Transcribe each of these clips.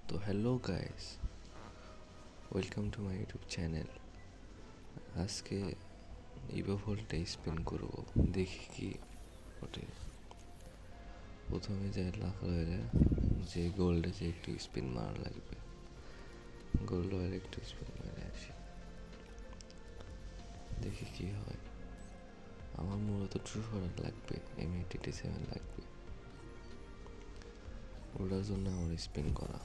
তো hello guys, welcome to my YouTube channel. আজকে Ivo ভোল্টে স্পিন করব, দেখি কি ওঠে। প্রথমে যাই লাখ রয়েলে যে গোল্ডে যে একটু স্পিন মারা লাগবে, গোল্ড অয়েল একটু স্পিন মেরে আসি, দেখি কি হয়। আমার মূলত ট্রু ফরার লাগবে, M87 লাগবে, ওটার জন্য আমার স্পিন করা।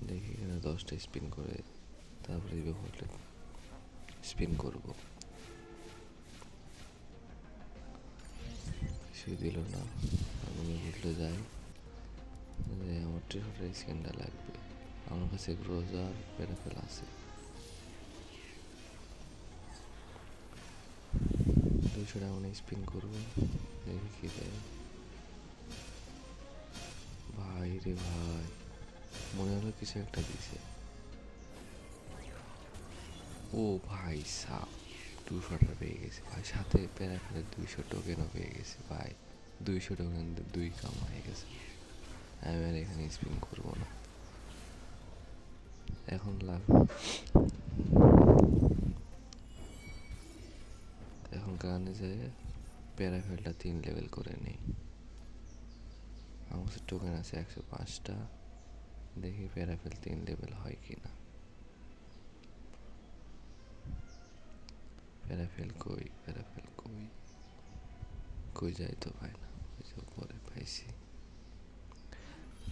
দেখি এখানে 10টা স্পিন করে তারপরে ইভো ভোল্টে স্পিন করব। কিছুই দিল না, আমি ভুলতে যাই যে আমার ট্রিফারের স্ক্যানটা লাগবে। আমার কাছে গ্রোজা আর প্যারাফেল আছে, 200 টাকা স্পিন করবো, দেখি কি দেয়। ভাই রে ভাই, মনে হলো কিছু একটা দিছে। ও ভাই সাপ, 200টা পেয়ে গেছে ভাই, সাথে প্যারাফেলের 200 টোকেনও পেয়ে গেছে ভাই। 200 টোকেন 2 কাম হয়ে গেছে। আমি আর এখানে স্পিন করবো না এখন। লাভ এখন কারণে যায় প্যারাফেলটা 3 লেভেল করে নেই। আমার কাছে টোকেন আছে 105টা, দেখি প্যারাফেল 3 লেভেল হয় কি না। প্যারাফেল কই, প্যারাফেল কই, কই যাই তো পাই না। ওই যে পরে পাইছি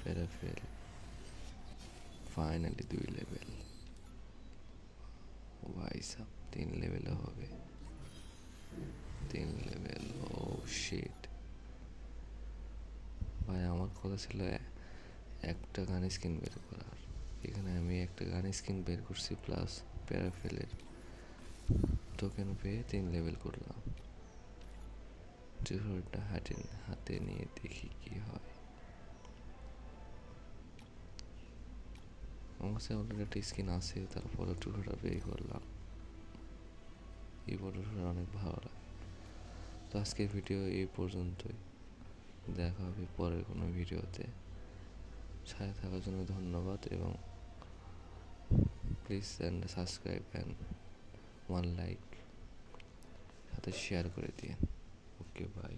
প্যারাফেল, ফাইনালি 2 লেভেল। ও ভাই সাব 3 লেভেলও হবে, 3 লেভেল। ও শিট ভাই, আমার কথা ছিল একটা গান স্কিন বের করার, এখানে আমি একটা গান স্কিন বের করছি প্লাস প্যারাফেলের টোকেন পেয়ে 3 লেভেল করলাম। ট্রিফারটা হাতে নিয়ে দেখি কি হয়। আমার কাছে অলরেডি একটা স্কিন আছে, তারপরে ট্রিফারটা বের করলাম। এই ফটোটা অনেক ভালো লাগে। তো আজকের ভিডিও এই পর্যন্তই, দেখা হবে পরের কোনো ভিডিওতে। সাথে থাকার জন্য ধন্যবাদ এবং please and subscribe and 1 like সাথে শেয়ার করে দিন। Okay bye.